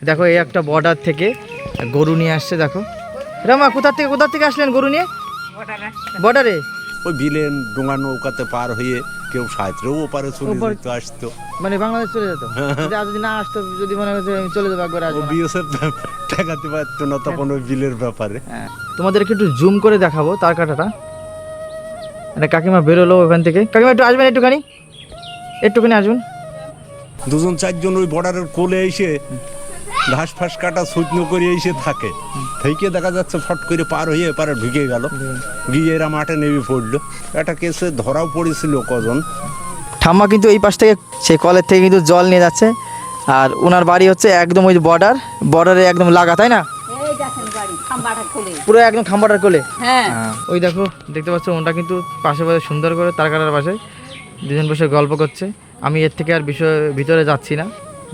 দেখো এই একটা বর্ডার থেকে গরু নিয়ে আসছে। দেখো রামা কোথা থেকে আসলেন গরু নিয়ে? বর্ডারে ওই বিলেন ডোঙা নৌকাতে পার হয়ে কেউ সাঁতরেও ওপারে চলে যেত, আসতো, মানে বাংলাদেশ চলে যেত। যদি না আসতো, যদি মনে হচ্ছে চলে যাবো একবার আসবো, বিএসএফ ঠেকাতে পারতো না তখন ওই বিলের ব্যাপারে। তোমাদেরকে একটু জুম করে দেখাবো তার কাটাটা। মানে কাকিমা বেরোলো ওখান থেকে। কাকিমা একটু আসবেন, একটুখানি আসবেন। দুজন চারজন ওই বর্ডারের কোলে এসে ঘাস ফাঁস কাটা শুকনো করে এসে থাকে, থেকে দেখা যাচ্ছে ফট করে পার হয়ে এপারে ঢুকে গেল, গিয়ে এরা মাঠে নেমে পড়লো। একটা কেসে ধরাও পড়েছিল কজন। ঠাম্মা কিন্তু এই পাশ থেকে সেই কলের থেকে কিন্তু জল নিয়ে যাচ্ছে, আর ওনার বাড়ি হচ্ছে একদম ওই বর্ডারে একদম লাগা, তাই না? পুরো একদম খাম্বাটার কোলে। হ্যাঁ, ওই দেখো দেখতে পাচ্ছ, ওটা কিন্তু পাশে সুন্দর করে তার কাটার পাশে দুজন বসে গল্প করছে। আমি এর থেকে আর ভিতরে যাচ্ছি না।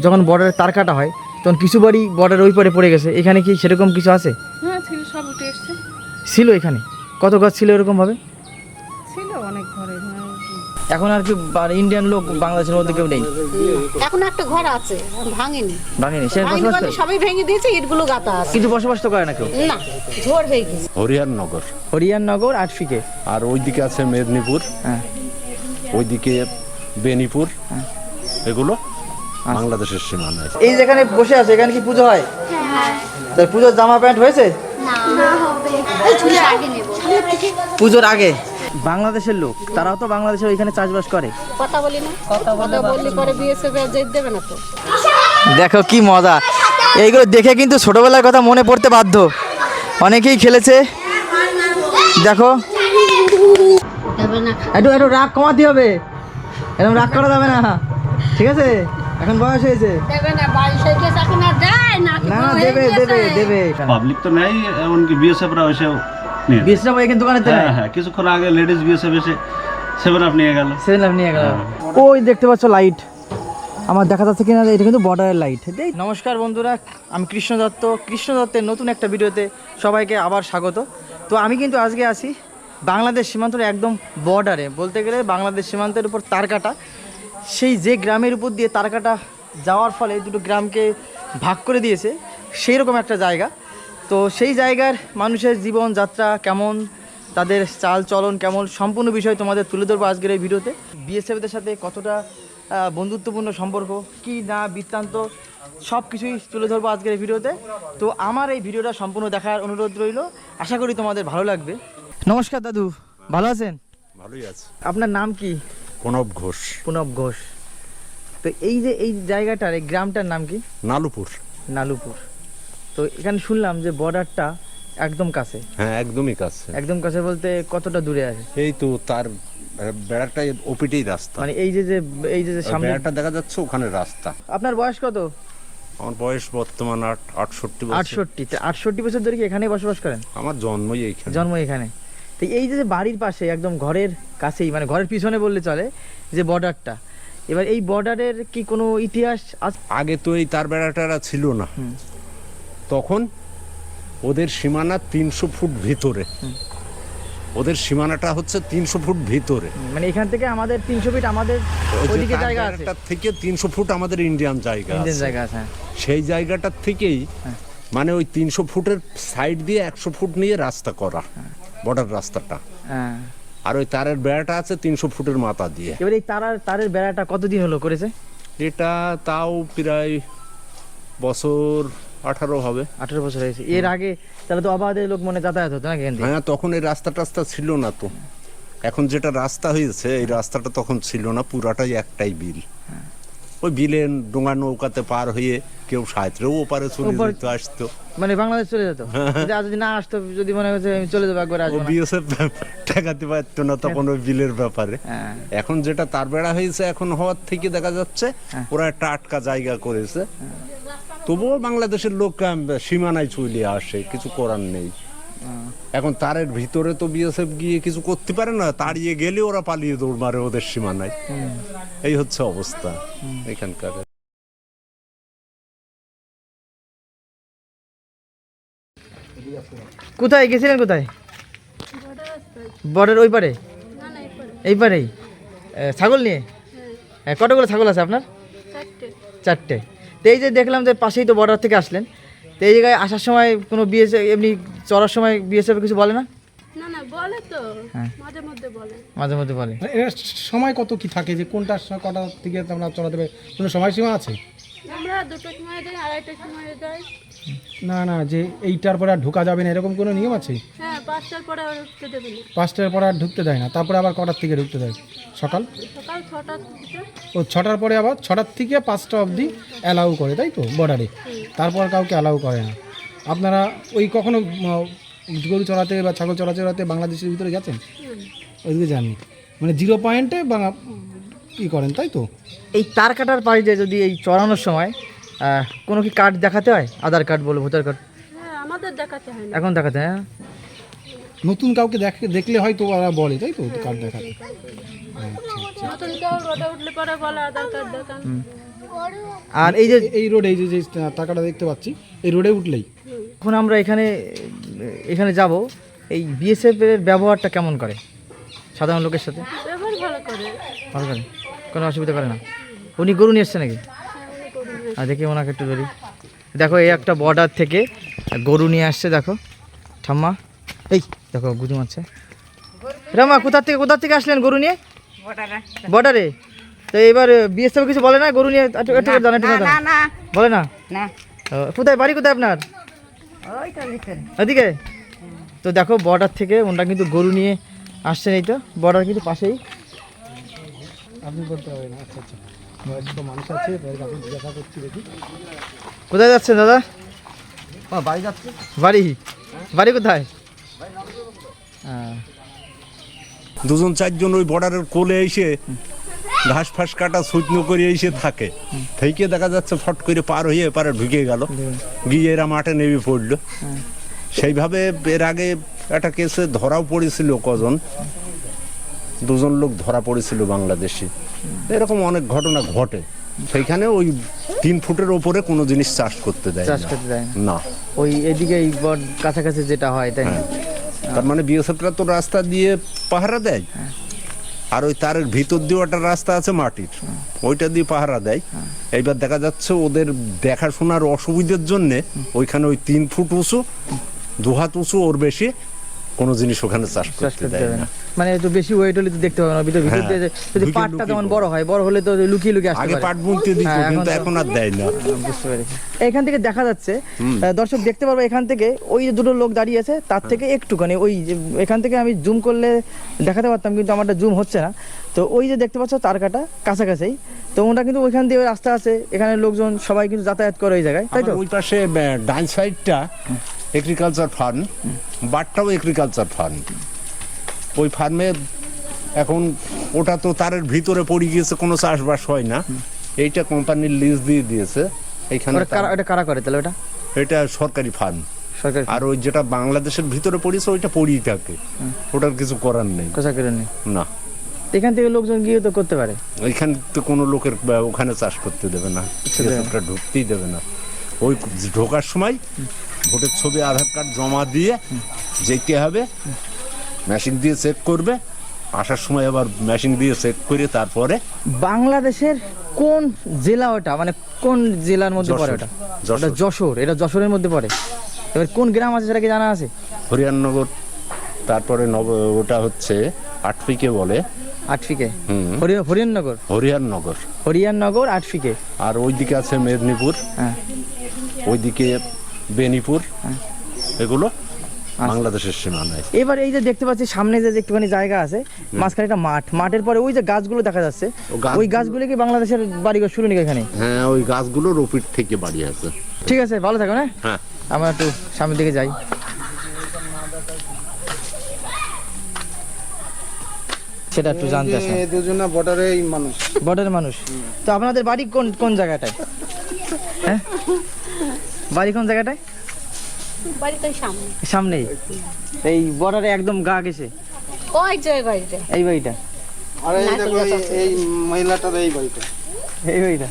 যখন বর্ডারে তার কাটা হয় তখন কিছু বাড়ি বর্ডারের ওই পারে পড়ে গেছে। এখানে কি সেরকম কিছু আছে? হ্যাঁ ছিল, সব উঠে এসছে। ছিল এখানে কত গাছ ছিল এরকম ভাবে? ছিল অনেক ঘরে। এখন আর কি ইন্ডিয়ান লোক বাংলাদেশের মধ্যে কেউ নেই? এখন একটা ঘর আছে, ভাঙেনি। সে বসবাস করে? সবাই ভেঙে দিয়েছে, ইটগুলো গাঁথা আছে। কিন্তু বসবাস তো করে না কেউ? না, ঝড় হয়ে গেছে। হরিয়ারনগর আটফিকে, আর ওইদিকে আছে মেদিনীপুর, হ্যাঁ, ওইদিকে বেনিপুর, এগুলো বাংলাদেশের সীমানায়। এই যেখানে বসে আছে এখানে কি পুজো হয়? তাই পুজোর জামা প্যান্ট হয়েছে? পুজোর আগে বাংলাদেশের লোক, তারাও তো বাংলাদেশের ওইখানে চাষবাস করে। কথা বলি না, কথা বললে পরে বিএসএফ যেতে দেবে না তো। দেখো কি মজা, এইগুলো দেখে কিন্তু ছোটবেলার কথা মনে পড়তে বাধ্য। অনেকেই খেলেছে। দেখো একটু রাগ কমাতে হবে, এরকম রাগ করা যাবে না, ঠিক আছে? এখন বয়স হয়েছে। না দেবে। পাবলিক তো নেই, এমনকি বিএসএফরা এসেও নিয়ে বিএসএফ এখানে দোকানে তো নাই। হ্যাঁ, কিছুক্ষণ আগে লেডিস বিএসএফ এসে 7 আপ নিয়ে গেল। ওই দেখতে পাচ্ছ লাইট, আমার দেখা যাচ্ছে কিনা, এটা কিন্তু বর্ডারের লাইট। নমস্কার বন্ধুরা, আমি কৃষ্ণ দত্তের নতুন একটা ভিডিওতে সবাইকে আবার স্বাগত। তো আমি কিন্তু আজকে আছি বাংলাদেশ সীমান্তের একদম বর্ডারে, বলতে গেলে বাংলাদেশ সীমান্তের উপর তারকাটা, সেই যে গ্রামের উপর দিয়ে তারকাটা যাওয়ার ফলে দুটো গ্রামকে ভাগ করে দিয়েছে, সেই রকম একটা জায়গা। তো সেই জায়গার মানুষের জীবনযাত্রা কেমন, তাদের চাল চলন কেমন, সম্পূর্ণ বিষয় তোমাদের তুলে ধরবো আজকের এই ভিডিওতে। বিএসএফদের সাথে কতটা বন্ধুত্বপূর্ণ সম্পর্ক, কি না বৃত্তান্ত, সব কিছুই তুলে ধরবো আজকের এই ভিডিওতে। তো আমার এই ভিডিওটা সম্পূর্ণ দেখার অনুরোধ রইল, আশা করি তোমাদের ভালো লাগবে। নমস্কার দাদু, ভালো আছেন? ভালোই আছে। আপনার নাম কি? প্রণব ঘোষ। তো এই যে এই জায়গাটার, এই গ্রামটার নাম কি? নালুপুর। তো এখানে শুনলাম যে বর্ডারটা একদম কাছে। হ্যাঁ, একদমই কাছে বলতে কতটা দূরে আছে? এই তো তার বেড়াটা ওপিটেই রাস্তা, মানে এই যে সামনে বেড়াটা দেখা যাচ্ছে ওখানে রাস্তা। আপনার বয়স কত? আমার বয়স বর্তমান 68 বছর। 68 বছর ধরে কি এখানেই বসবাস করেন? আমার জন্ম এখানে। তো এই যে বাড়ির পাশে একদম ঘরের কাছেই, মানে ঘরের পিছনে বললে চলে, যে বর্ডারটা, এবার এই বর্ডারের কি কোনো ইতিহাস আছে? আগে তো এই তার বেড়াটা ছিল না, তখন ওদের সীমানা 300 ফুট ভিতরে, ওদের সীমানাটা হচ্ছে 300 ফুট ভিতরে। মানে এখান থেকে আমাদের 300 ফিট, আমাদের ওইদিকে জায়গা আছে, তার থেকে 300 ফুট আমাদের ইন্ডিয়ান জায়গা আছে। সেই জায়গাটার থেকেই মানে ওই 300 ফুটের সাইড দিয়ে 100 ফুট নিয়ে রাস্তা করা, বর্ডার রাস্তাটা। আর ওই তারের বেড়াটা আছে 300 ফুটের মাথা দিয়ে। এবার এই তারের বেড়াটা কতদিন হলো করেছে? এটা তাও প্রায় বছর 18 হবে। 18 বছর হয়েছে। এর আগে তাহলে তো অবাধে লোক মনে যাতায়াত হতো না এখান থেকে? হ্যাঁ, তখন এই রাস্তা ছিল না তো। এখন যেটা রাস্তা হয়েছে, এই রাস্তাটা তখন ছিল না, পুরাটাই একটাই বিল। ওই বিলের ডোঙা নৌকাতে পার হয়ে কেউ সাঁতরেও ওপারে চলে যেত, আসতো, মানে বাংলাদেশ চলে যেত। যদি না আসতো, যদি মনে হচ্ছে চলে যাবো একবার আসবো, বিএসএফ ঠেকাতে পারতো না তখন ওই বিলের ব্যাপারে। এখন যেটা তার বেড়া হয়েছে, এখন হওয়ার থেকে দেখা যাচ্ছে ওরা একটা আটকা জায়গা করেছে। তবুও বাংলাদেশের লোক সীমানায় চলে আসে, কিছু করার নেই। এখন তারের ভিতরে তো বিএসএফ গিয়ে কিছু করতে পারে না, তাড়িয়ে গেলে ওরা পালিয়ে দৌড় মারে ওদের সীমানায়। এই হচ্ছে অবস্থা এখানকার। কোথায় গেছিলেন? কোথায়? বর্ডার ওই পারে? এই পারেই ছাগল নিয়ে? কতগুলো ছাগল আছে আপনার? 4টে। তো এই যে দেখলাম যে পাশেই তো বর্ডার থেকে আসলেন, তো এই জায়গায় আসার সময় কোনো বিএসএফ এমনি চড়ার সময় বিএসএফ কিছু বলে না? না না বলে তো, হ্যাঁ। মাঝে মধ্যে বলে। মাঝে মধ্যে বলে। এর সময় কত কি থাকে যে কোনটা কটার থেকে তোমরা চলাতে পারে, কোনো সময়সীমা আছে? আমরা 2টার সময় যাই, 2:30টার সময় যাই। না না, যে এইটার পরে আর ঢোকা যাবে না এরকম কোনো নিয়ম আছে? হ্যাঁ 5টার পরে আর উঠতে দেবে না। 5টার পরে আর ঢুকতে দেয় না, তারপরে আবার কটার থেকে ঢুকতে দেয়? সকাল সকাল 6টার দিকে। ও 6টার পরে আবার 6টার থেকে 5টা অবধি অ্যালাউ করে, তাই তো বর্ডারে? তারপর কাউকে অ্যালাউ করে না। আপনারা ওই কখনো গরু চড়াতে বা ছাগল চড়াতে বাংলাদেশের ভিতরে গেছেন? ওইদিকে যাননি, মানে 0 পয়েন্টে ই করেন, তাই তো? এই তার কাটার পাড়িতে যদি এই চড়ানোর সময় কোনো কি কার্ড দেখাতে হয়? আধার কার্ড বলো, ভোটার কার্ড? হ্যাঁ আমাদের দেখাতে হয় না। এখন দেখাতে হয়, হ্যাঁ? নতুন কাউকে দেখলে হয়তো ওরা বলে, তাই তো, কার্ড দেখাতে? নতুন কেউ রোডে উঠলে পরে বলে আধার কার্ড দেখান। আর এই যে এই রোডে এই যে টাকাটা দেখতে পাচ্ছি, এই রোডে উঠলেই এখন আমরা এখানে যাব, এই বিএসএফ এর ব্যবহারটা কেমন করে সাধারণ লোকের সাথে? ব্যবহার ভালো করে। ভালো করে, কোনো অসুবিধা করে না? উনি গরু নিয়ে এসছে নাকি? আর দেখি ওনাকে একটু ধরি। দেখো এই একটা বর্ডার থেকে গরু নিয়ে আসছে, দেখো ঠাম্মা, এই দেখো গুজু মারছে। রামা কোথা থেকে আসলেন গরু নিয়ে? বর্ডারে। তো এবার বিএসএফ কিছু বলে না গরু নিয়ে? বলে না? কোথায় বাড়ি, কোথায় আপনার? ওদিকে। তো দেখো বর্ডার থেকে ওনারা কিন্তু গরু নিয়ে আসছেন, এই তো বর্ডার কিন্তু পাশেই। আপনি বলতে হবে না। আচ্ছা আচ্ছা, বয়স্ক মানুষ আছে, আপনি জিজ্ঞাসা করছি দেখি। কোথায় যাচ্ছেন দাদা? বাড়ি যাচ্ছে। বাড়ি কোথায়? হ্যাঁ। 2-4 জন ওই বর্ডারের কোলে এসে ঘাস ফাঁস কাটা শুকনো করে এসে থাকে, থেকে দেখা যাচ্ছে ফট করে পার হয়ে এপারে ঢুকে গেল, গিয়ে এরা মাঠে নেমে পড়লো। সেইভাবে এর আগে একটা কেসে ধরাও পড়েছিল, কজন 2 জন লোক ধরা পড়েছিল বাংলাদেশি। এরকম অনেক ঘটনা ঘটে। সেইখানে ওই 3 ফুটের ওপরে কোনো জিনিস চাষ করতে দেয় চাষ করতে দেয় না। ওই এদিকে এই কাছাকাছি যেটা হয়, তাই না? তার মানে বিএসএফরা তো রাস্তা দিয়ে পাহারা দেয়, আর ওই তারের ভিতর দিয়ে একটা রাস্তা আছে মাটির, ওইটা দিয়ে পাহারা দেয়। এইবার দেখা যাচ্ছে ওদের দেখাশোনার অসুবিধার জন্যে ওইখানে ওই 3 ফুট উঁচু, 2 হাত উঁচু ওর বেশি কোনো জিনিস ওখানে চাষ করতে দেয় না। মানে একটু বেশি ওয়েট হলে তো দেখতে পাবে না, ভিতর হ্যাঁ, দিয়ে যদি লুকিয়ে পাটটা যেমন লুকিয়ে বড় হয়, বড় হলে তো লুকিয়ে আসতে আগে পারে। পাট বুনতে দিত, হ্যাঁ, কিন্তু এখন আর দেয় না। বুঝতে পেরেছি। এখান থেকে দেখা যাচ্ছে, দর্শক দেখতে পারবে এখান থেকে ওই যে 2টো লোক দাঁড়িয়ে আছে, তার থেকে একটুখানি ওই এখান থেকে আমি জুম করলে দেখাতে পারতাম, কিন্তু আমারটা জুম হচ্ছে না। তো ওই যে দেখতে পাচ্ছ তার কাটা কাছাকাছি, তো ওটা কিন্তু ওইখান দিয়ে ওই রাস্তা আছে, এখানে লোকজন সবাই কিন্তু যাতায়াত করে ওই জায়গায়, তাই তো? ওই পাশে ডান সাইডটা এগ্রিকালচার ফার্ম, বাটটাও এগ্রিকালচার ফার্ম। ওই ফার্মে এখন ওটা তো তারের ভিতরে পড়ে গিয়েছে, কোনো চাষবাস হয় না। এইটা কোম্পানির লিজ দিয়ে দিয়েছে। এইখানে এটা কারা করে তাহলে? এটা সরকারি ফার্ম। সরকার। আর ওই যেটা বাংলাদেশের ভিতরে পড়েছে ওইটা পড়েই থাকে, ওটার কিছু করার নেই। কোথা করে নেই না, এখান থেকে লোকজন গিয়ে তো করতে পারে। ওইখানে তো কোনো লোকের ওখানে চাষ করতে দেবে না, ওটা ঢুকতেই দেবে না। ওই ঢোকার সময় ভোটের ছবি, আধার কার্ড জমা দিয়ে যেতে হবে, মেশিন দিয়ে চেক করবে, আসার সময় আবার মেশিন দিয়ে চেক করে তারপরে। বাংলাদেশের কোন জেলা ওটা, মানে কোন জেলার মধ্যে পড়ে ওটা? ওটা যশোর, এটা যশোরের মধ্যে পড়ে। এবার কোন গ্রাম আছে সেটা কি জানা আছে? হরিয়ানগর, তারপরে ওটা হচ্ছে আটফিকে বলে। আটফিকে? হরিয়ানগর। হরিয়ানগর আটফিকে। আর ওইদিকে আছে মেদিনীপুর, হ্যাঁ, ওইদিকে বেনিপুর, এগুলো বাংলাদেশের সীমানায়। এবার এই যে দেখতে পাচ্ছি সামনে যে একটুখানি জায়গা আছে, মাঝখানে একটা মাঠ, মাঠের পরে ওই যে গাছগুলো দেখা যাচ্ছে, ওই গাছগুলো কি বাংলাদেশের বাড়িঘর শুরু নাকি এখানে? হ্যাঁ, ওই গাছগুলোর ওপিট থেকে বাড়ি আছে। ঠিক আছে, ভালো থাকো। হ্যাঁ, আমরা একটু সামনের দিকে যাই। সেটা একটু জানতে আসে। দুজনা বর্ডারের মানুষ। বর্ডারের মানুষ। তো আপনাদের বাড়ি কোন কোন জায়গাটায়? হ্যাঁ, বাড়ি কোন জায়গাটায়? বাড়িটাই সামনে। সামনেই এই বর্ডারে একদম গা গেছে ওই যে বাড়িটা। এই বাড়িটা। আর এই দেখো এই মহিলাটার এই বাড়িটা। এই বাড়িটা।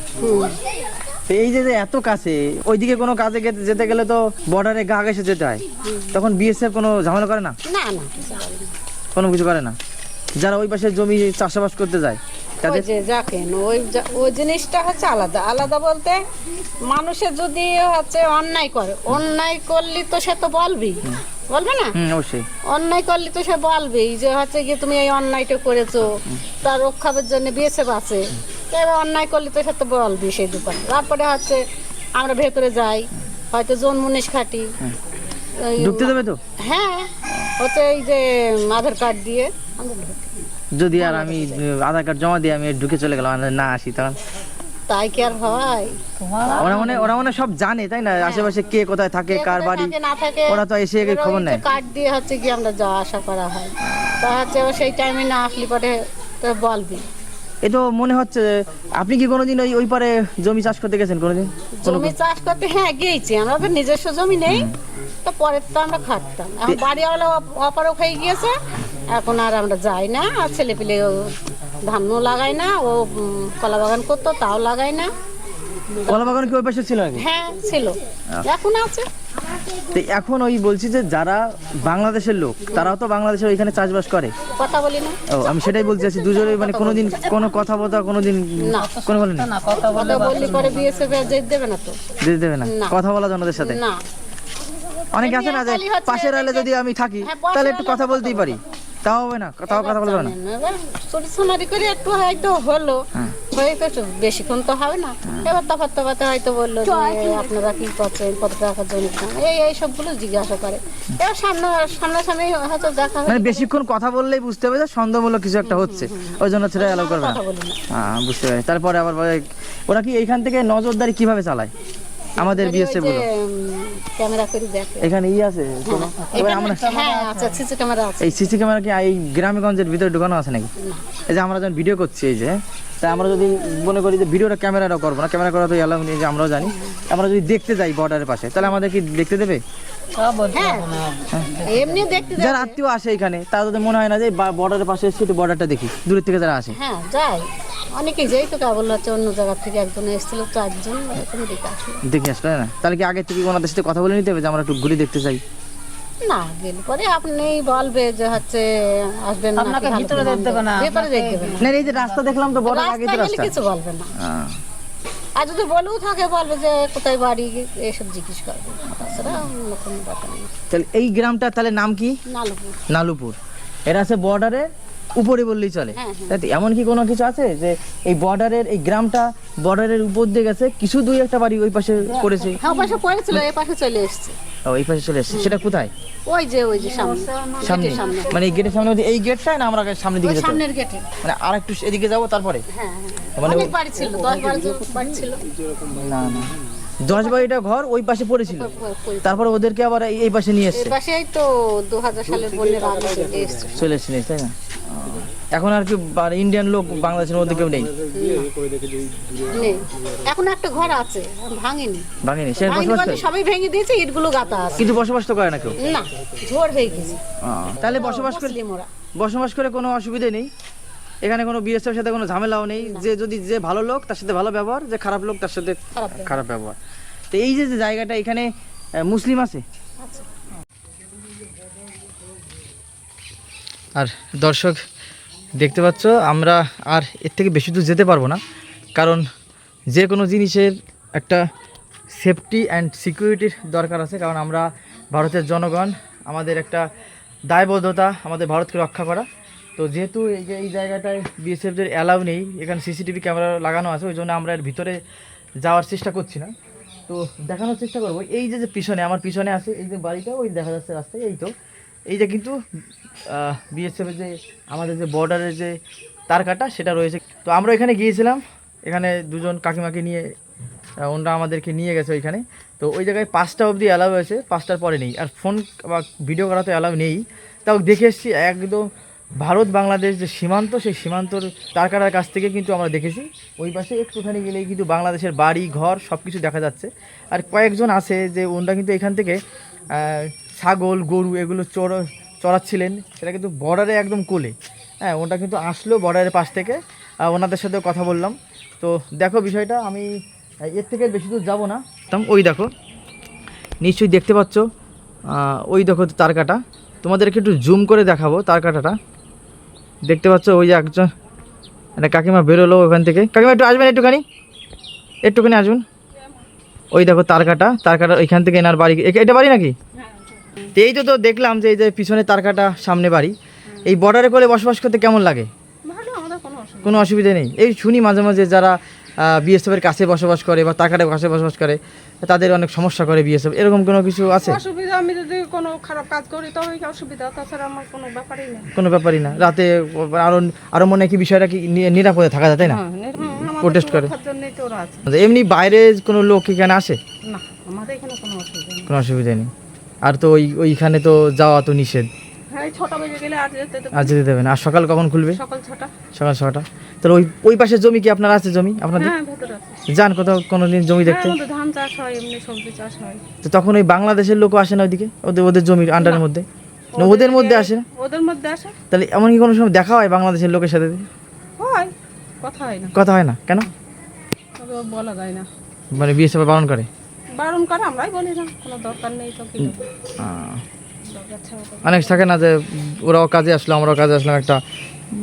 এই যে এত কাছে, ওইদিকে কোনো কাজে যেতে গেলে তো বর্ডারে গা ঘেঁষে যেতে হয়, তখন বিএসএফ কোনো ঝামেলা করে না? না না কিছু বলে না। কোনো কিছু করে না। যারা ওই পাশে জমি চাষাবাস করতে যায় ওই যে দেখেন ওই জিনিসটা হচ্ছে আলাদা আলাদা বলতে মানুষের যদি হচ্ছে অন্যায় করে, অন্যায় করলে তো সে তো বলবেই, বলবে না? অবশ্যই। অন্যায় করলে তো সে বলবেই যে হচ্ছে কি তুমি এই অন্যায়টা করেছো, তার রক্ষাবের জন্য বিএসএফ আছে, এবার অন্যায় করলে তো সে তো বলবি সেই দোকানে। তারপরে হচ্ছে আমরা ভেতরে যাই, হয়তো জন মুনিশ খাটি, ঢুকতে দেবে তো? হ্যাঁ, হচ্ছে এই যে আধার কার্ড দিয়ে আমরা ঢুকি। যদি আর আমি আধার কার্ড জমা দিয়ে আমি ঢুকে চলে গেলাম, না আসি তখন? তাই কি আর হয়? ওরা মনে সব জানে, তাই না? আশেপাশে কে কোথায় থাকে, কার বাড়ি, না থাকে ওরা তো এসে খবর নেয়। কার্ড দিয়ে হচ্ছে কি আমরা যাওয়া আসা করা হয়, তা হচ্ছে সেই টাইমে না আসলে পরে তো বলবি। এ তো মনে হচ্ছে আপনি কি কোনোদিন ওই পারে জমি চাষ করতে গেছেন কোনোদিন? জমি চাষ করতে হ্যাঁ গিয়েছি, আমাদের নিজস্ব জমি নেই, তো পরের তো আমরা খাটতাম। এখন বাড়িওয়ালা অপারক হয়ে গিয়েছে, এখন আর আমরা যাই না। আর ছেলে পেলে ধানও লাগাই না, ও কলা বাগান করতো তাও লাগাই না। কলা বাগান কি ওই পাশে ছিল আগে? হ্যাঁ ছিল, এখন আছে। তো এখন ওই বলছি যে যারা বাংলাদেশের লোক তারাও তো বাংলাদেশের ওইখানে চাষবাস করে। কথা বলি না। ও আমি সেটাই বলতে চাচ্ছি, দুজনে মানে কোনোদিন কোনো কথা বলতে কোনোদিন না, কোনো বলেন না কথা বললি পরে বিএসএফ যেতে দেবে না তো? দিতে দেবে না না। কথা বলা জনদের সাথে? না। অনেকে আছে না যে খালি হচ্ছে পাশের আলে যদি আমি থাকি হ্যাঁ, পাশের তাহলে একটু আলে কথা বলতেই পারি, তাও হবে না, কথা বলবে না। এবার সোনারি করে একটু হয়তো হলো, হয়তো বেশিক্ষণ তো হবে না। এবার তফাতে হয়তো বললো যে আপনারা কি করছেন, কত টাকা জমি খান, এই সবগুলো জিজ্ঞাসা করে। এবার সামনাসামনি হয়তো দেখা হয়, মানে বেশিক্ষণ কথা বললেই বুঝতে হবে যে সন্দেহমূলক কিছু একটা হচ্ছে, ওই জন্য সেটা অ্যালাউ করবে না। কথা বলি না। হ্যাঁ বুঝতে পারি। তারপরে আবার বলে, ওরা কি এইখান থেকে নজরদারি কিভাবে চালায় আমাদের বিএসএফ গুলো? ক্যামেরা করে দেখে এখানে আছে কোনো? এবার আমরা হ্যাঁ আচ্ছা, সিসি ক্যামেরা আছে। এই সিসি ক্যামেরা কি এই গ্রামেগঞ্জের ভিতরে ঢুকানো আছে নাকি? এই যে আমরা যখন ভিডিও করছি, এই যে তাই আমরা যদি মনে করি যে ভিডিওটা ক্যামেরাটাও করবো না, ক্যামেরা করা তো অ্যালাউ নেই, যে আমরাও জানি, আমরা যদি দেখতে যাই বর্ডারের পাশে, তাহলে আমাদের কি দেখতে দেবে? হ্যাঁ এমনি দেখতে যারা আত্মীয় আসে এখানে, তারা যদি মনে হয় না যে বর্ডারের পাশে এসে একটু বর্ডারটা দেখি, দূরের থেকে যারা আসে। হ্যাঁ যাই, অনেকেই যাই তো, কেবল হচ্ছে অন্য জায়গা থেকে একজন এসেছিল, 4 জন এরকম দেখে আসলো। দেখে আসবে না? তাহলে কি আগে থেকে ওনাদের সাথে কথা বলে নিতে হবে যে আমরা একটু ঘুরে দেখতে চাই? না গেলে পরে আপনি বলবে যে হচ্ছে আসবেন না, আপনাকে ভিতরে যেতে দেবে না, ভেতরে যেতে দেবে না। না এই যে রাস্তা দেখলাম তো, বর্ডার আগে তো রাস্তায় গেলে রাস্তা। কিছু বলবে না। হ্যাঁ। আর যদি বলেও থাকে বলবে যে কোথায় বাড়ি, এসব জিজ্ঞেস করবে, তাছাড়া অন্য কোনো ব্যাপার নেই। তাহলে এই গ্রামটা তাহলে নাম কি? নালপুর। নালুপুর। এরা আছে বর্ডারে উপরে বললেই চলে। হ্যাঁ, হ্যাঁ। তাই তো? এমন কি কোনো কিছু আছে যে এই বর্ডারের এই গ্রামটা বর্ডারের উপর দিয়ে গেছে, কিছু দুই একটা বাড়ি ওই পাশে করেছে? হ্যাঁ, ও পাশে পড়েছিল, এই পাশে চলে এসছে। ও এই পাশে চলে এসেছে, সেটা কোথায়? ওই যে সামনে, সামনে? গেটের সামনে। মানে এই গেটের সামনে বলতে এই গেটটাই না, আমরা সামনের দিকে ওই যেতে হবে? সামনের গেটে। মানে আর একটু এদিকে যাবো তারপরে? হ্যাঁ মানে অনেক বাড়ি ছিল, 10-12 বাড়ি ছিল। না 10-12টা ঘর ওই পাশে পড়েছিল, তারপরে ওদেরকে আবার এই পাশে নিয়ে এই এসছে, পাশেই তো 2000 সালের বন্যার আগে চলে এসছে। চলে এসছে, তাই না? এখন আর কি ইন্ডিয়ান লোক বাংলাদেশের মধ্যে কেউ নেই? নেই, এখন একটা ঘর আছে, ভাঙেনি। ভাঙেনি? সে ভাঙেনি বসবাস বলতে করে? সবাই ভেঙে দিয়েছে, ইটগুলো গাঁথা আছে। কিন্তু বসবাস তো করে না কেউ? না, ঝড় হয়ে গেছে। তাহলে বসবাস করে, মুসলিম ওরা। বসবাস করে কোনো অসুবিধা নেই, এখানে কোনো বিএসএফ সাথে কোনো ঝামেলাও নেই, যে যদি যে ভালো লোক তার সাথে ভালো ব্যবহার, যে খারাপ লোক তার সাথে খারাপ ব্যবহার। তো এই যে জায়গাটা, এখানে মুসলিম আছে? আর দর্শক দেখতে পাচ্ছ, আমরা আর এর থেকে বেশি দূর যেতে পারবো না, কারণ যে কোনো জিনিসের একটা সেফটি অ্যান্ড সিকিউরিটির দরকার আছে। কারণ আমরা ভারতের জনগণ, আমাদের একটা দায়বদ্ধতা আমাদের ভারতকে রক্ষা করা। তো যেহেতু এই জায়গাটায় বিএসএফদের অ্যালাউ নেই, এখানে সিসিটিভি ক্যামেরা লাগানো আছে, ওই জন্য আমরা এর ভিতরে যাওয়ার চেষ্টা করছি না। তো দেখানোর চেষ্টা করবো, এই যে পিছনে, আমার পিছনে আছে এই যে বাড়িটা, ওই দেখা যাচ্ছে রাস্তায়, এই তো এইটা কিন্তু বিএসএফের যে আমাদের যে বর্ডারের যে তার কাটা সেটা রয়েছে। তো আমরা এখানে গিয়েছিলাম, এখানে দুজন কাকিমাকে নিয়ে, ওনারা আমাদেরকে নিয়ে গেছে ওইখানে। তো ওই জায়গায় 5টা অবধি অ্যালাউ হয়েছে, 5টার পরে নেই। আর ফোন বা ভিডিও করা তো অ্যালাউ নেই। তাও দেখে এসেছি একদম ভারত বাংলাদেশ যে সীমান্ত, সেই সীমান্তর তারকাটার কাছ থেকে কিন্তু আমরা দেখেছি। ওই পাশে একটুখানি গেলেই কিন্তু বাংলাদেশের বাড়ি ঘর সব কিছু দেখা যাচ্ছে। আর কয়েকজন আছে যে ওনারা কিন্তু এখান থেকে ছাগল গরু এগুলো চড়াচ্ছিলেন, সেটা কিন্তু বর্ডারে একদম কোলে। হ্যাঁ, ওটা কিন্তু আসলো বর্ডারের পাশ থেকে, ওনাদের সাথেও কথা বললাম। তো দেখো বিষয়টা, আমি এর থেকে বেশি দূর যাবো না। ওই দেখো, নিশ্চয়ই দেখতে পাচ্ছ, ওই দেখো তার কাটা, তোমাদেরকে একটু জুম করে দেখাবো তার কাটাটা। দেখতে পাচ্ছ ওই যে একজন একটা কাকিমা বেরোলো ওখান থেকে। কাকিমা একটু আসবেন, একটুখানি আসবেন। ওই দেখো তার কাটা এখান থেকে এনার বাড়ি, এটা বাড়ি নাকি? তো এই তো দেখলাম যে এই যে পিছনে তার কাটা, সামনে বাড়ি। এই বর্ডারে করে বসবাস করতে কেমন লাগে? কোনো অসুবিধা নেই। এই শুনি মাঝে মাঝে যারা বিএসএফের কাছে বসবাস করে বা তার কাটার কাছে বসবাস করে তাদের অনেক সমস্যা করে বিএসএফ, এরকম কোনো কিছু আছে? অসুবিধা, আমি যদি কোনো খারাপ কাজ করি তবে অসুবিধা, তাছাড়া আমার কোনো ব্যাপারই নেই। কোনো ব্যাপারই না। রাতে আরো মনে হয় কি বিষয়টা কি নিরাপদে থাকা যায়, তাই না? প্রোটেস্ট করে এমনি বাইরে কোনো লোক এখানে আসে? না, আমাদের এখানে কোনো অসুবিধা নেই। কোনো অসুবিধা নেই। আর তো ওইখানে তো যাওয়া তো নিষেধ। হ্যাঁ, 6টা বেজে গেলে আর যেতে দেবে। আর যেতে দেবেন। আর সকাল কখন খুলবে? সকাল 6টা। সকাল 6টা। তাহলে ওই পাশে জমি কি আপনার আছে? জমি আপনাদের? হ্যাঁ, ভেতরে আছে। যান কোথাও কোনোদিন জমি দেখতে? আমাদের ধান চাষ হয়, এমনি সবজি চাষ হয়। তো তখন ওই বাংলাদেশের লোকও আসে না ওইদিকে, ওদের জমির আন্ডারের মধ্যে? না, ওদের মধ্যে আসে না? ওদের মধ্যে আসে। তাহলে এমন কি কোনো সময় দেখা হয় বাংলাদেশের লোকের সাথে? হয়, কথা হয় না। কথা হয় না কেন? তবে বলা যায় না। মানে বিএসএফ বারণ করে? বারণ করে, আমরাই বলি না কোনো দরকার নেই তো কি করব। অনেক থাকে না যে ওরাও কাজে আসলো আমরাও কাজে আসলাম, একটা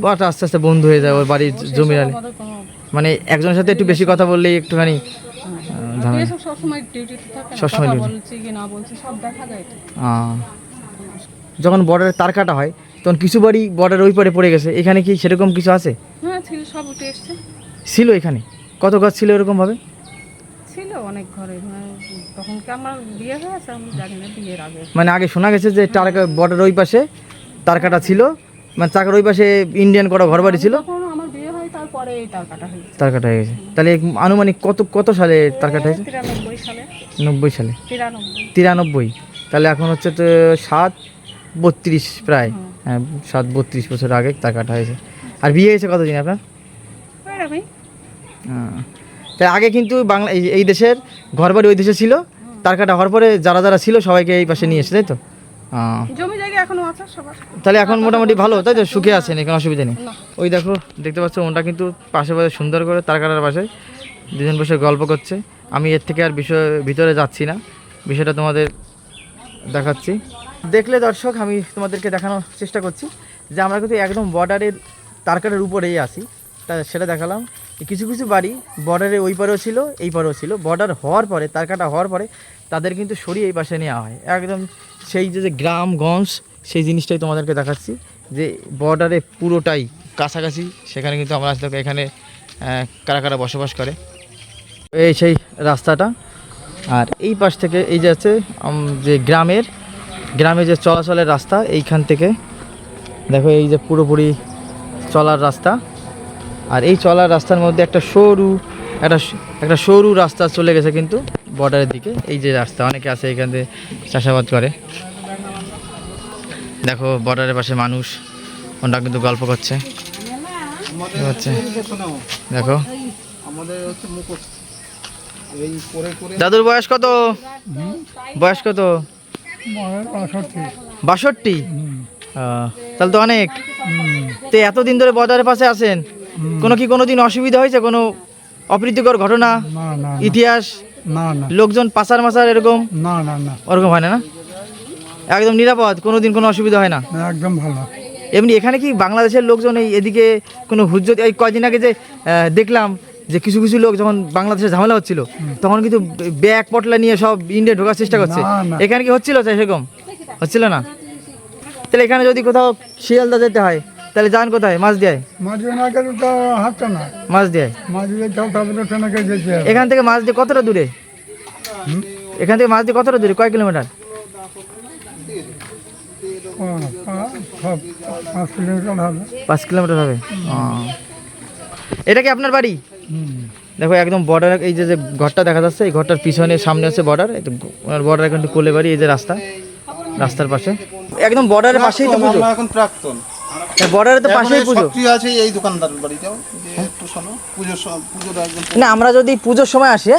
বাট আস্তে আস্তে বন্ধু হয়ে যায় ওর বাড়ির জমির আলে। আমাদের কোনো মানে একজনের সাথে একটু বেশি কথা বললেই একটুখানি বিএসএফ সবসময় ডিউটিতে থাকে, সবসময় কথা duty। বলছি কি না বলছি সব দেখা যায় তো। যখন বর্ডারে তার কাটা হয় তখন কিছু বাড়ি বর্ডার ওই পারে পড়ে গেছে, এখানে কি সেরকম কিছু আছে? হ্যাঁ, ছিল, সব উঠে এসছে। ছিল এখানে? কত গাছ ছিল এরকমভাবে? ছিল অনেক ঘরে, মানে তখন কি আমার বিয়ে হয়েছে আমি জানি না, বিয়ের আগে। মানে আগে শোনা গেছে যে বর্ডার ওই পাশে তার কাটা ছিল, মানে তার ওই পাশে ইন্ডিয়ান করা ঘর বাড়ি ছিল। তখন আমার বিয়ে হয়, তারপরে এই তার কাটা হয়েছে। তার কাটা হয়ে গেছে। তাহলে আনুমানিক কত সালে তার কাটা হয়েছে? 93 সালে। 90 সালে? 93। তাহলে এখন হচ্ছে তো 32 প্রায়। হ্যাঁ, 32 বছর আগে তার কাটা হয়েছে। আর বিয়ে হয়েছে কতদিন আপনার? আমি তাই আগে কিন্তু বাংলা এই দেশের ঘরবাড়ি ওই দেশে ছিল, তার কাটা হওয়ার পরে যারা যারা ছিল সবাইকে এই পাশে নিয়ে এসে, তাই তো? জমি জায়গা এখনো আছে সবার। তাহলে এখন মোটামুটি ভালো, তাই তো? সুখে আছেন, কোনো অসুবিধা নেই? ওই দেখো দেখতে পাচ্ছ ওটা কিন্তু পাশে পাশে সুন্দর করে তার কাটার পাশে দুজন বসে গল্প করছে। আমি এর থেকে আর ভিতরে যাচ্ছি না, বিষয়টা তোমাদের দেখাচ্ছি। দেখলে দর্শক, আমি তোমাদেরকে দেখানোর চেষ্টা করছি যে আমরা কিন্তু একদম বর্ডারের তার কাটার উপরেই আসি। তা সেটা দেখালাম। কিছু কিছু বাড়ি বর্ডারে ওই পারেও ছিল এই পারেও ছিল, বর্ডার হওয়ার পরে তার কাটা হওয়ার পরে তাদের কিন্তু সরিয়ে এই পাশে নেওয়া হয়। একদম সেই যে গ্রামগঞ্জ সেই জিনিসটাই তোমাদেরকে দেখাচ্ছি যে বর্ডারে পুরোটাই কাছাকাছি, সেখানে কিন্তু আমরা আসলে এখানে কারা কারা বসবাস করে। এই সেই রাস্তাটা। আর এই পাশ থেকে এই যে আছে যে গ্রামে যে চলাচলের রাস্তা, এইখান থেকে দেখো এই যে পুরোপুরি চলার রাস্তা। আর এই চলার রাস্তার মধ্যে একটা সরু রাস্তা চলে গেছে কিন্তু বর্ডারের দিকে। এই যে রাস্তা, অনেকে আছে এখান থেকে চাষাবাদ করে। দেখো বর্ডারের পাশে মানুষ, ওটা কিন্তু গল্প করছে। দেখো দাদুর বয়স কত? 62? তাহলে তো অনেক। তো এতদিন ধরে বর্ডারের পাশে আছেন, কোনোদিন অসুবিধা হয়েছে? কোনো অপ্রীতিকর ঘটনা, ইতিহাস, লোকজন পাচার মাচার এরকম? ওরকম হয় না? একদম নিরাপদ, কোনোদিন কোনো অসুবিধা হয় না? একদম ভালো। এমনি এখানে কি বাংলাদেশের লোকজন এদিকে কোনো হুজ্জত? এই কয়দিন আগে যে দেখলাম যে কিছু কিছু লোক যখন বাংলাদেশে ঝামেলা হচ্ছিল তখন কিন্তু ব্যাগ পটলা নিয়ে সব ইন্ডিয়া ঢোকার চেষ্টা করছে। এখানে কি হচ্ছিল? সেরকম হচ্ছিল না? তাহলে এখানে যদি কোথাও শিয়ালদা যেতে হয় তাহলে যান কোথায়? মাছ দিয়ে? এখান থেকে মাছ দিয়ে কতটা দূরে? কয় কিলোমিটার? 5 কিলোমিটার হবে। এটা কি আপনার বাড়ি? দেখো একদম বর্ডার, এই যে ঘরটা দেখা যাচ্ছে এই ঘরটার পিছনে সামনে আছে বর্ডার। বর্ডার এখন কোলে বাড়ি, এই যে রাস্তার পাশে একদম বর্ডারের পাশেই তো পুজো। এখন প্রাক্তন বর্ডারের তো পাশেই পুজো। সক্রিয় আছে এই দোকানদার বাড়িটাও, যে একটু শোনো পুজোর একদম। না, আমরা যদি পুজোর সময় আসি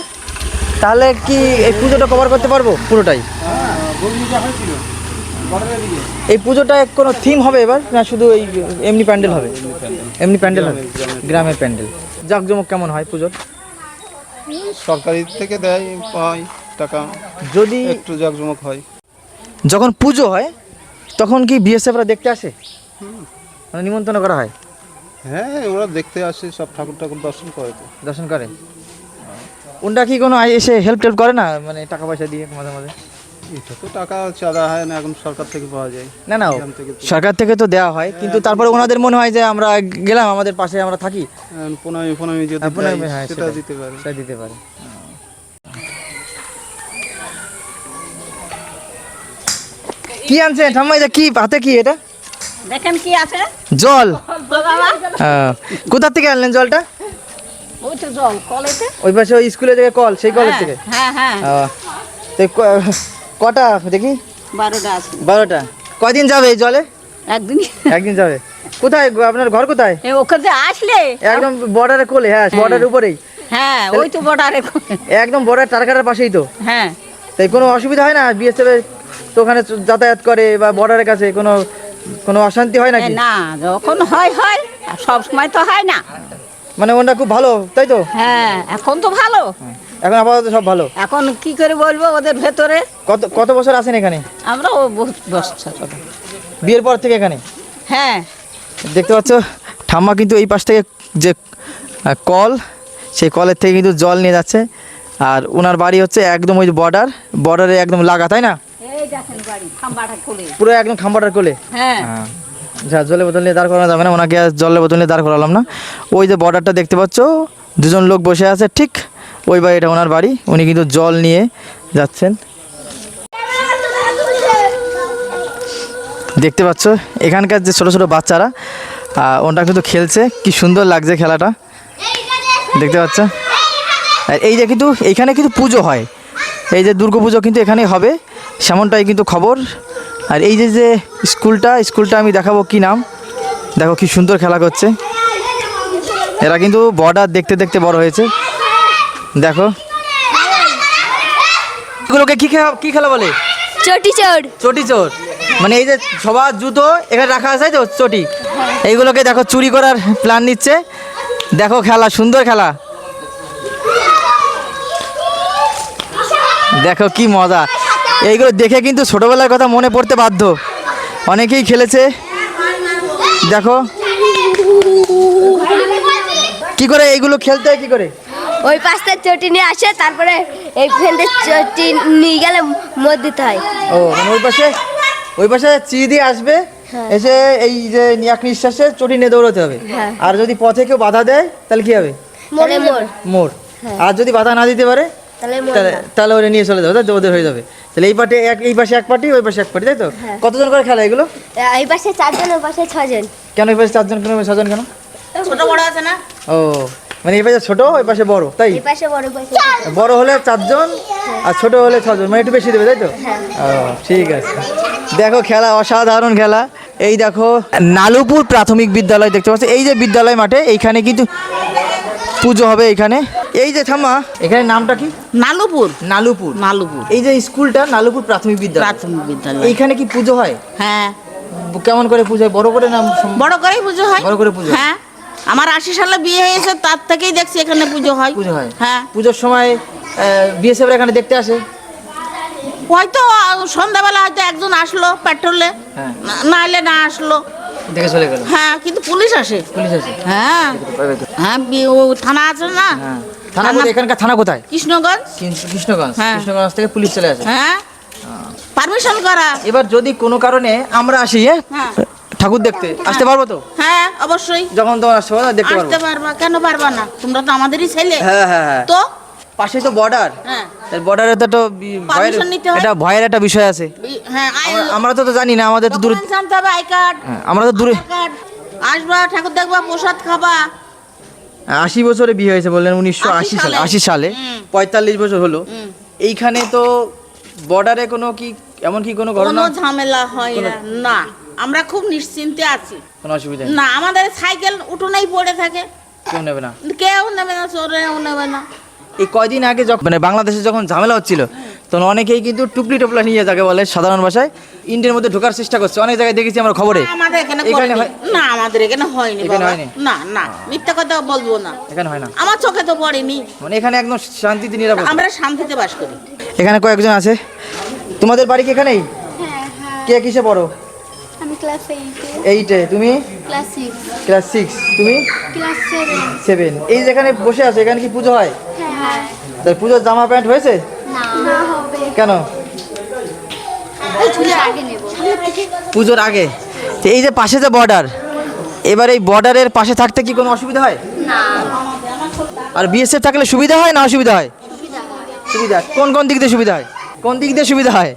তাহলে কি এই পুজোটা কভার করতে পারবো পুরোটাই? এই পুজোটা কোনো থিম হবে এবার, না শুধু এই এমনি প্যান্ডেল হবে? এমনি প্যান্ডেল হবে, গ্রামের প্যান্ডেল। জাঁকজমক কেমন হয় পুজোর? সরকারি থেকে দেয়, পাই টাকা, যদি একটু জাঁকজমক হয়। যখন পুজো হয় তখন কি বিএসএফরা দেখতে আসে? মানে নিমন্ত্রণ করা হয়? হ্যাঁ ওরা দেখতে আসে, সব ঠাকুর ঠাকুর দর্শন করে তো। দর্শন করে? ওনটা কি কোনো এসে হেল্প টেল্প করে না, মানে টাকা পয়সা দিয়ে মাঝে মাঝে? এটা তো টাকা চাঁদা হয় না, এখন সরকার থেকে পাওয়া যায়। না না, এখান থেকে তো- সরকার থেকে তো দেওয়া হয়, কিন্তু তারপরে ওনাদের মনে হয় যে আমরা গেলাম, আমাদের পাশে আমরা থাকি, প্রণামী ফোনামি যদি প্রণামী, দেয়, হ্যাঁ, সেটা সেটাই। দিতে পারে। সেটা দিতে পারে। কি আনছেন ঠাম্মা, এটা কি হাতে, কি এটা? দেখেন কি আছে জল? বাবা, কোথা থেকে আনলেন জলটা? ওই তো জল কলেতে। ওই পাশে ওই স্কুলে থেকে কল, সেই কলের থেকে? হ্যাঁ হ্যাঁ, তো কটা দেখি? 12টা আছে। 12টা। কয়দিন যাবে এই জলে? একদিন একদিন যাবে। কোথায় আপনার ঘর, কোথায়? ওখানে আসলে একদম বর্ডারের কোলে? হ্যাঁ, বর্ডারের উপরেই। হ্যাঁ ওই তো বর্ডারে। একদম বর্ডার টারকাটার পাশেই তো? হ্যাঁ তাই কোনো অসুবিধা হয় না? বিএসএফ তো ওখানে যাতায়াত করে, বা বর্ডারের কাছে কোনো কোনো অশান্তি হয় নাকি? না, যখন হয় হয়, সব সময় তো হয় না। মানে ওটা খুব ভালো, তাই তো? হ্যাঁ এখন তো ভালো। এখন আপাতত সব ভালো। এখন কি করে বলবো ওদের ভেতরে। কত কত বছর আছেন এখানে? আমরা ও বহুত বছর। বিয়ের পর থেকে এখানে? হ্যাঁ দেখতে পাচ্ছ ঠাম্মা কিন্তু এই পাশ থেকে যে কল, সেই কলের থেকে কিন্তু জল নিয়ে যাচ্ছে। আর ওনার বাড়ি হচ্ছে একদম ওই বর্ডারে একদম লাগা, তাই না? এই দেখেন বাড়ি খাম্বাটা খুলে। পুরো একদম খাম্বাটার কোলে। হ্যাঁ যা, জলের বোতল নিয়ে দাঁড় করানো যাবে না, ওনাকে আর জলের বোতল নিয়ে দাঁড় করালাম না। ওই যে বর্ডারটা দেখতে পাচ্ছ, দুজন লোক বসে আছে, ঠিক ওই বাড়িটা ওনার বাড়ি। উনি কিন্তু জল নিয়ে যাচ্ছেন। দেখতে পাচ্ছ এখানকার যে ছোট ছোট বাচ্চারা, ওটা কিন্তু খেলছে, কি সুন্দর লাগছে খেলাটা, দেখতে পাচ্ছ। আর এই যে কিন্তু এইখানে কিন্তু পুজো হয়, এই যে দুর্গা পুজো কিন্তু এখানেই হবে, সেমনটাই কিন্তু খবর। আর এই যে যে স্কুলটা আমি দেখাবো, কি নাম, দেখো কি সুন্দর খেলা করছে। এরা কিন্তু বর্ডার দেখতে দেখতে বড় হয়েছে, দেখো। এগুলোকে কি খেলা বলে? চটি চোর। মানে এই যে সবার জুতো এখানে রাখা আছে, তো চটি, এইগুলোকে দেখো চুরি করার প্ল্যান নিচ্ছে। দেখো খেলা, সুন্দর খেলা, দেখো কি মজা। এইগুলো দেখে কিন্তু ছোটবেলার কথা মনে পড়তে বাধ্য, অনেকেই খেলেছে। দেখো কি করে এইগুলো খেলতে হয়, কি করে? ওই পাশটা চটি নিয়ে আসে, তারপরে এই ফেলতে চটি নিয়ে গেলে মদ দিতে হয়। ও মানে ওই পাশে চিড়ি দিয়ে আসবে, এসে এই যে এক নিঃশ্বাসে চটি নিয়ে দৌড়াতে হবে। হ্যাঁ। আর যদি পথে কেউ বাধা দেয় তাহলে কি হবে? তাহলে মোর মোড়। আর যদি বাধা না দিতে পারে তাহলে মোর তাহলে না। তাহলে ওরা নিয়ে চলে যাবে, তাই তো? ওদের হয়ে যাবে। তাহলে এই পাশে এক পার্টি, ওই পাশে এক পার্টি, তাই তো? কতজন করে খেলা এগুলো? এই পাশে 4 জন, ওই পাশে 6 জন। কেন এই পাশে 4 জন, কেন ওই পাশে 6 জন কেন? ছোট বড় আছে না। ও মানে এই পাশে ছোট, ওই পাশে বড়, তাই? এই পাশে বড়, ওই পাশে ছোট। বড় হলে 4 জন আর ছোট হলে 6 জন, মানে একটু বেশি দেবে, তাই তো? ও ঠিক আছে। দেখো খেলা, অসাধারণ খেলা। এই দেখো নালুপুর প্রাথমিক বিদ্যালয় দেখতে পাচ্ছ, এই যে বিদ্যালয় মাঠে, এইখানে কিন্তু পুজো হবে এইখানে। এই যে ঠাম্মা, এখানে নামটা কি? নালুপুর। নালুপুর। নালুপুর এই যে স্কুলটা নালুপুর প্রাথমিক বিদ্যালয়, প্রাথমিক বিদ্যালয়। এইখানে কি পুজো হয়? হ্যাঁ কেমন করে পুজো হয়? বড় করে না? বড় করেই পুজো হয়। বড় করে পুজো হয়? হ্যাঁ, আমার 80 সালে বিয়ে হয়েছে, তার থেকেই দেখছি এখানে পুজো হয়। পুজো হয়? হ্যাঁ, পুজোর সময় বিএসএফ এখানে দেখতে আসে? হয়তো সন্ধ্যাবেলা হয়তো একজন আসলো পেট্রোলে, হ্যাঁ। না হলে না আসলো। দেখে চলে গেল? হ্যাঁ, কিন্তু পুলিশ আসে। পুলিশ আছে? হ্যাঁ হ্যাঁ, ও থানা আছে না। হ্যাঁ। থানা কোথায়? এখানকার থানা কোথায়? কৃষ্ণগঞ্জ। কৃষ্ণগঞ্জ। হ্যাঁ। কৃষ্ণগঞ্জ থেকে পুলিশ চলে আসে? হ্যাঁ, পারমিশন করা। এবার যদি কোনো কারণে আমরা আসি, হ্যাঁ ঠাকুর দেখতে আসতে পারবো তো? হ্যাঁ অবশ্যই যখন তোমার আসতে পারবো, দেখতে পারবো? আসতে পারবা, কেন পারবা না? তোমরা তো আমাদেরই ছেলে। হ্যাঁ হ্যাঁ হ্যাঁ। তো পাশে তো বর্ডার, হ্যাঁ বর্ডারে তো একটা ভয়ের, Permission নিতে হয়। এটা ভয়ের একটা বিষয় আছে। হ্যাঁ, আমরা তো জানি না, আমাদের তো দূরে, ডকুমেন্টস আনতে হবে, আই কার্ড, আমরা তো দূরে। কার্ড। আসবা, ঠাকুর দেখবা, প্রসাদ খাবা। 80 বছরে বিয়ে হয়েছে বললেন, 1980 সালে। 80 সালে 45 বছর হলো। এইখানে তো বর্ডারে কোনো কি এমন কি কোনো ঘটনা? কোনো ঝামেলা হয় না। না, আমরা খুব নিশ্চিন্তে আছি। কোনো অসুবিধা নেই? না, আমাদের সাইকেল উঠোনেই পড়ে থাকে, কেউ নেবে না? কেউ নেবে না, চোরেও নেবে না। এই কয়দিন আগে যখন মানে বাংলাদেশে যখন ঝামেলা হচ্ছিল, তখন অনেকেই কিন্তু টুপলি টোপলা নিয়ে যাকে বলে সাধারণ ভাষায়, ইন্ডিয়ার মধ্যে ঢোকার চেষ্টা করছে। অনেক জায়গায় দেখেছি আমরা খবরে। আমাদের এখানে এখানে করেনি। হয়? না, আমাদের এখানে হয়নি এখানে বাবা। হয়নি? না না, মিথ্যা কথা বলবো না, এখানে হয় না? আমার চোখে তো পড়েনি। মানে এখানে একদম শান্তিতে নিরাপদ। আমরা শান্তিতে বাস করি। এখানে কয়েকজন আছে। তোমাদের বাড়ি কি এখানেই? কে কিসে পড়ো? আমি ক্লাস 8-এ, তুমি ক্লাস 6 ক্লাস 6, তুমি ক্লাস 7। এই যেখানে বসে আছো এখানে কি পুজো হয়? হ্যাঁ তাই পুজোর জামা প্যান্ট হয়েছে? না হবে কেন? পুজোর আগে নেব পুজোর আগে। তো এই যে পাশে যে বর্ডার, এবার এই বর্ডারের পাশে থাকতে কি কোনো অসুবিধা হয়? না আর বিএসএফ থাকলে সুবিধা হয় না অসুবিধা হয়? সুবিধা হয় সুবিধা। কোন কোন দিক দিয়ে সুবিধা হয়? কোন দিক দিয়ে সুবিধা হয়?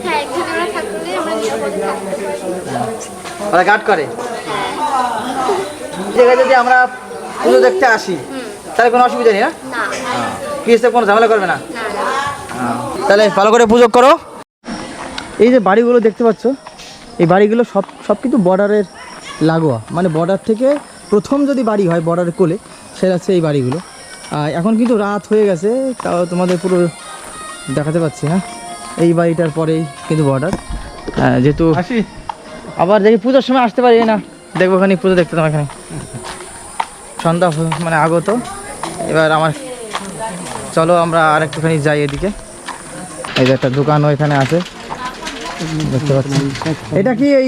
হ্যাঁ এখানে আমরা থাকলে আমরা নিরাপদে থাকতে পারি ওরা গার্ড করে। এই জায়গায় যদি আমরা পুজো দেখতে আসি তাহলে কোনো অসুবিধা নেই না? না বিএসএফ কোনো ঝামেলা করবে না? না তাহলে ভালো করে পুজো করো। এই যে বাড়িগুলো দেখতে পাচ্ছ, এই বাড়িগুলো সব কিন্তু বর্ডারের লাগোয়া, মানে বর্ডার থেকে প্রথম যদি বাড়ি হয় বর্ডারের কোলে, সেটা হচ্ছে এই বাড়িগুলো। এখন কিন্তু রাত হয়ে গেছে, তাও তোমাদের পুরো দেখাতে পাচ্ছি না। এই বাড়িটার পরেই কিন্তু বর্ডার, যেহেতু আবার দেখি পুজোর সময় আসতে পারি না, দেখবো ওখানে পুজো দেখতে তোমার এখানে সন্ধ্যা মানে আগত। এবার আমার চলো আমরা আর একটুখানি যাই এদিকে। এই যে একটা দোকান ওইখানে আছে দেখতে পাচ্ছি। এটা কি এই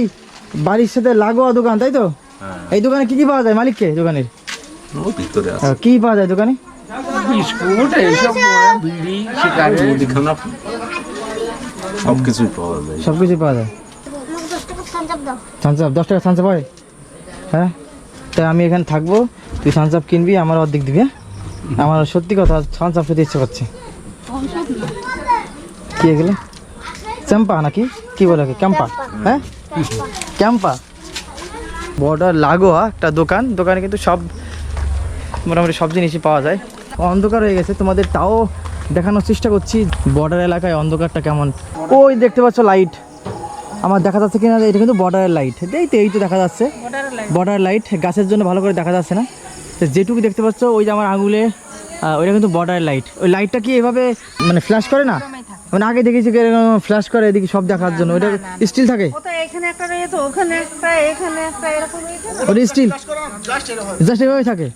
বাড়ির সাথে লাগোয়া দোকান, তাই তো? এই দোকানে কি কি পাওয়া যায়? মালিককে দোকানের ভিতরে কি পাওয়া যায় দোকানে? বিস্কুট, এইসব বিড়ি, সিগারেট, মুদিখানা, সবকিছুই পাওয়া যায়। সবকিছু পাওয়া যায়। থামস আপ 10 টাকা থামস আপ হয়? হ্যাঁ, তাই আমি এখানে থাকবো, তুই থামস আপ কিনবি, আমার অর্ধেক দিবি। হ্যাঁ, আমার সত্যি কথা থামস আপ খেতে ইচ্ছে করছে। কি এগুলো? চ্যাম্পা নাকি কি বলে? ক্যাম্পা? হ্যাঁ ক্যাম্পা। বর্ডার লাগোয়া একটা দোকান, দোকানে কিন্তু সব মোটামুটি সব জিনিসই পাওয়া যায়। অন্ধকার হয়ে গেছে, তোমাদের তাও দেখানোর চেষ্টা করছি বর্ডার এলাকায় অন্ধকারটা কেমন। ওই দেখতে পাচ্ছ লাইট, আমার দেখা যাচ্ছে কিনা এটা কিন্তু বর্ডারের লাইট। এই তো দেখা যাচ্ছে বর্ডার লাইট, গাছের জন্য ভালো করে দেখা যাচ্ছে না। তো যেটুকু দেখতে পাচ্ছ ওই যে আমার আঙুলে, ওইটা কিন্তু বর্ডারের লাইট। ওই লাইটটা কি এভাবে মানে ফ্ল্যাশ করে না? মানে আগে দেখেছি ফ্ল্যাশ করে এদিকে সব দেখার জন্য, ওইটা স্টিল থাকে? এখানে একটা রয়েছে, ওখানে একটা, এখানে একটা, এরকম রয়েছে। ওটা স্টিল জাস্ট এভাবে থাকে?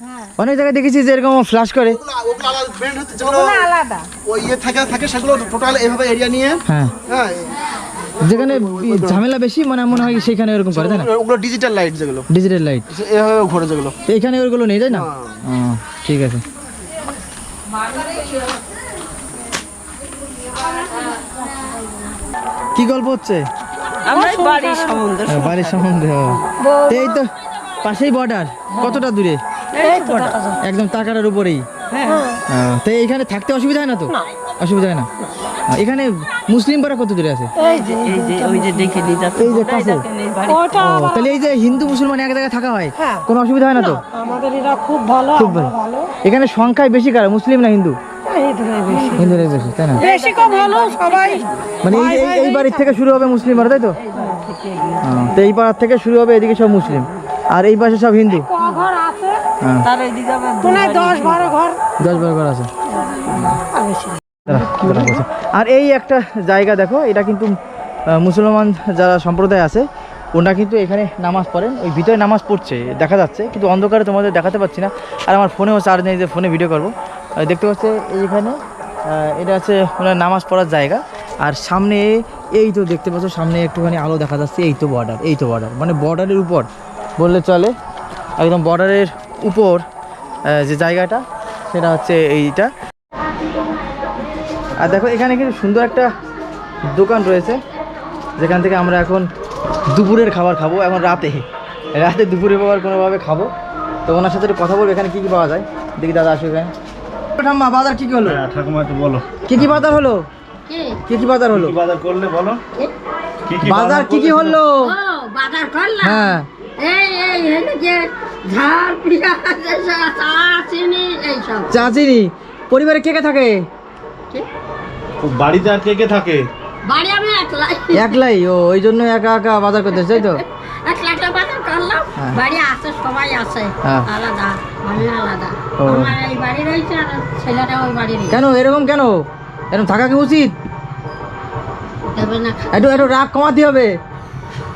অনেক জায়গায় দেখেছি যে এরকম ফ্ল্যাশ করে। ওগুলো আলাদা ব্র্যান্ড হচ্ছে, যেগুলো ওগুলো আলাদা। ওই ইয়ে থাকে সেগুলো টোটাল এইভাবে এরিয়া নিয়ে, হ্যাঁ, হ্যাঁ যেখানে ঝামেলা বেশি মানে মনে হয় সেখানে এরকম করে, তাই না? ওগুলো ডিজিটাল লাইট, যেগুলো ডিজিটাল লাইট এভাবে ঘোরে যেগুলো। এইখানে ওইগুলো নেই, তাই না? ঠিক আছে। কি গল্প হচ্ছে? বাড়ির সম্বন্ধে। বাড়ির সম্বন্ধে। এই তো পাশেই বর্ডার, কতটা দূরে? একদম তাকাটার উপরেই। তো এইখানে থাকতে অসুবিধা হয় না তো? অসুবিধা হয় না। এখানে মুসলিম পাড়া কত দূরে আছে? এই যে ওই যে দেখে নিয়ে যাচ্ছে, এই যে কাছে। তাহলে এই যে হিন্দু মুসলমান এক জায়গায় থাকা হয়, কোনো অসুবিধা হয় না তো? আমাদের এরা খুব ভালো, খুব ভালো। এখানে সংখ্যায় বেশি কারা, মুসলিম না হিন্দু? হিন্দুরাই বেশি, তাই না? বেশি কম হলো সবাই, মানে এই বাড়ির থেকে শুরু হবে মুসলিম পাড়া, তাই তো? তো এই পাড়ার থেকে শুরু হবে, এদিকে সব মুসলিম আর এই পাশে সব হিন্দু। ঘর আছে হ্যাঁ, তার এইদিকে আবার 10-12 ঘর, 10-12 ঘর আছে। আর বেশি না। আর এই একটা জায়গা দেখো, এটা কিন্তু মুসলমান যারা সম্প্রদায় আছে ওনারা কিন্তু এখানে নামাজ পড়েন। ওই ভিতরে নামাজ পড়ছে দেখা যাচ্ছে, কিন্তু অন্ধকারে তোমাদের দেখাতে পাচ্ছি না। আর আমার ফোনেও চার্জ নেই যে ফোনে ভিডিও করবো। দেখতে পাচ্ছে এইখানে এটা হচ্ছে ওনার নামাজ পড়ার জায়গা। আর সামনে এই তো দেখতে পাচ্ছ, সামনে একটুখানি আলো দেখা যাচ্ছে। এই তো বর্ডার, মানে বর্ডারের উপর বললে চলে, একদম বর্ডারের উপর যে জায়গাটা সেটা হচ্ছে এইটা। আর দেখো এখানে কিন্তু সুন্দর একটা দোকান রয়েছে, যেখান থেকে আমরা এখন দুপুরের খাবার খাবো। এখন রাতে দুপুরের খাবার কোনোভাবে খাবো। তো ওনার সাথে একটু কথা বলবো এখানে কী কী পাওয়া যায়। দেখি দাদা আসো এখানে। ঠাম্মা বাজার কী কী হলো? ঠাকুমা একটু বলো কী কী বাজার হলো? কী কী বাজার হলো? বাজার করলে বলো, বাজার কী কী হলো? বাজার করলাম, হ্যাঁ, ঝাল, পেঁয়াজ, চিনি, এইসব। চা চিনি। পরিবারে কে কে থাকে? বাড়িতে আর কে কে থাকে? বাড়ি আমি একলাই? ওই জন্য একা একা বাজার করতে, তাই তো? একলা বাজার করলাম। বাড়ি আছে, সবাই আছে, হ্যাঁ। আলাদা, আমি আলাদা। ও। আমার এই বাড়ি রয়েছে আর ছেলেরা ওই বাড়ি রয়েছে। কেন এরকম থাকা কি উচিত? দেবে না, একটু রাগ কমাতে হবে,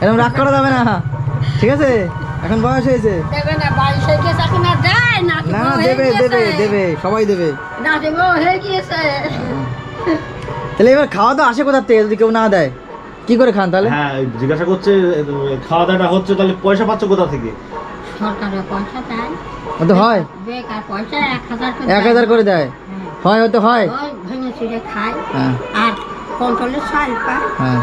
এরকম রাগ করা যাবে না, ঠিক আছে? এখন বয়স হয়েছে। দেবে না, বাড়ি হয়ে গেছে, এখন আর দেয় না। না দেবে, সবাই দেবে। না দেবো হয়ে গিয়েছে। তাহলে এবার খাওয়া তো আসে কোথার থেকে যদি কেউ না দেয়? কি করে খান তাহলে? হ্যাঁ জিজ্ঞাসা করছে খাওয়া দাওয়াটা হচ্ছে, তাহলে পয়সা পাচ্ছ কোথা থেকে? সরকারের পয়সা দেয়, ও তো হয় বেকার পয়সা 1000 করে 1000 করে দেয়, হয় হয়তো হয়। ওই ভেঙে চুরে খায় হ্যাঁ আর কন্ট্রোলের চাল পায়, হ্যাঁ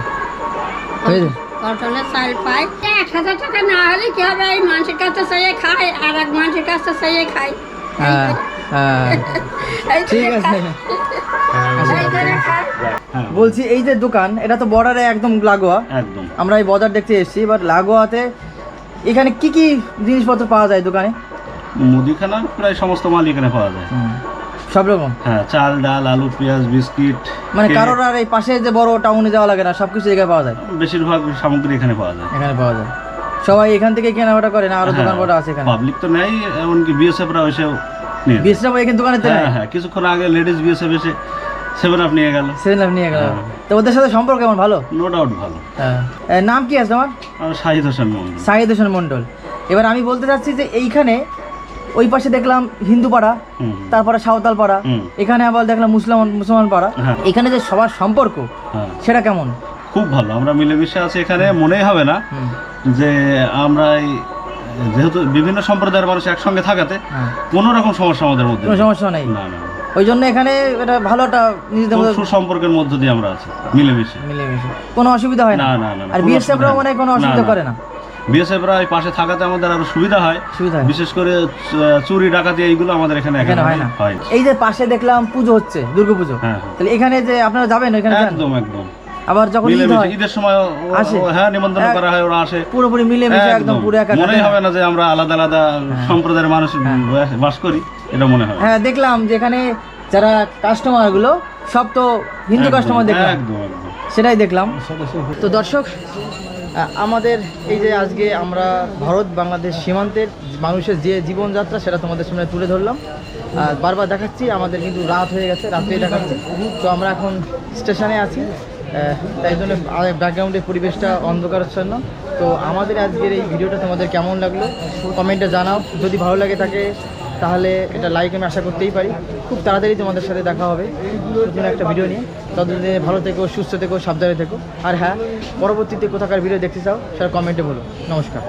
হয়ে কন্ট্রোলের চাল পায়। 1000 টাকা না হলে কি হবে, এই মানুষের কাছে চাইয়ে খায় আর এক মানুষের কাছে চাইয়ে খায়। হ্যাঁ হ্যাঁ এই ঠিক আছে। এই করে খায়। হ্যাঁ বলছি এই যে দোকান, এটা তো বর্ডারে একদম লাগোয়া, একদম। আমরা এই বাজার দেখতে এসেছি, বাট লাগোয়াতে এখানে কি কি জিনিসপত্র পাওয়া যায় দোকানে? মুদিখানা প্রায় সমস্ত মাল এখানে পাওয়া যায়। সব রকম, হ্যাঁ চাল ডাল আলু পেঁয়াজ বিস্কিট, মানে কেক, কারোর আর এই পাশে যে বড় টাউনে যাওয়া লাগে না, সবকিছু এখানে পাওয়া যায়। বেশিরভাগ সামগ্রী এখানে পাওয়া যায়। এখানে পাওয়া যায়, সবাই এখান থেকে কেনাকাটা করে না? আরো দোকান বড় আছে এখানে? পাবলিক তো নেই, এমনকি বিএসএফরা এসেও নিয়ে যায়। বিশটা এখানে দোকানে হ্যাঁ হ্যাঁ, কিছুক্ষণ আগে লেডিস বিএসএফ এসে 7 আপ নিয়ে গেল। সেভেন নিয়ে গেল। হ্যাঁ। তো ওদের সাথে সম্পর্ক কেমন? ভালো? নো ডাউট ভালো। হ্যাঁ। নাম কি আছে তোমার? আর শাহিদ হোসেন মন্ডল। সাহিদ হোসেন মন্ডল। এবার আমি বলতে চাচ্ছি যে এইখানে ওই পাশে দেখলাম হিন্দু পাড়া, হুম, তারপরে সাঁওতাল পাড়া, হুম। এখানে আবার দেখলাম মুসলমান পাড়া। হ্যাঁ। এখানে যে সবার সম্পর্ক হ্যাঁ সেটা কেমন? খুব ভালো, আমরা মিলেমিশে আছি এখানে, মনেই হবে না হুম। যে আমরা যেহেতু বিভিন্ন সম্প্রদায়ের মানুষ একসঙ্গে থাকাতে হ্যাঁ। কোনো রকম সমস্যা আমাদের মধ্যে কোনো নেই। সমস্যা নেই, না না, ওই জন্য এখানে এটা ভালো একটা নিজেদের খুব মধ্যে সুসম্পর্কের মধ্য দিয়ে আমরা আছি মিলেমিশে। মিলেমিশে, কোনো অসুবিধা হয় না। না না না, আর কোনো বিএসএফরাও অসুবিধা মানে কোনো নেই। অসুবিধা না, করে না। বিএসএফরা এই পাশে থাকাতে আমাদের আরো সুবিধা হয়। সুবিধা হয়। বিশেষ করে চুরি ডাকাতি এইগুলো আমাদের এখানে এখানে হয় না। হয়। এই যে পাশে দেখলাম পুজো হচ্ছে, দুর্গাপুজো, হ্যাঁ, হ্যাঁ। তাহলে এখানে যে আপনারা যাবেন ওইখানে যান? একদম একদম আবার যখন ঈদ মিলেমিশে হয় ঈদের সময় আসে? হ্যাঁ নিমন্ত্রণ করা হয়, ওরা আসে। পুরোপুরি মিলেমিশে একদম পুরো একা মনেই হবে না যে আমরা আলাদা আলাদা সম্প্রদায়ের মানুষ বাস করি, এটা মনে হয়। হ্যাঁ, দেখলাম যে এখানে যারা কাস্টমার গুলো সব তো হিন্দু একদম, কাস্টমার দেখলাম, একদম একদম। সেটাই দেখলাম। তো দর্শক, আমাদের এই যে আজকে আমরা ভারত বাংলাদেশ সীমান্তের মানুষের যে জীবনযাত্রা সেটা তোমাদের সামনে তুলে ধরলাম। আর বারবার দেখাচ্ছি আমাদের কিন্তু রাত হয়ে গেছে, রাত্রে দেখাচ্ছি। তো আমরা এখন স্টেশনে আছি, তাই জন্য ব্যাকগ্রাউন্ডের পরিবেশটা অন্ধকারাচ্ছন্ন। তো আমাদের আজকের এই ভিডিওটা তোমাদের কেমন লাগলো কমেন্টে জানাও। যদি ভালো লাগে থাকে তাহলে এটা লাইক আমি আশা করতেই পারি। খুব তাড়াতাড়ি তোমাদের সাথে দেখা হবে নতুন একটা ভিডিও নিয়ে। ততদিনে ভালো থেকো, সুস্থ থেকো, সাবধানে থেকো। আর হ্যাঁ, পরবর্তীতে কোথাকার ভিডিও দেখতে চাও সেটা কমেন্টে বলো। নমস্কার।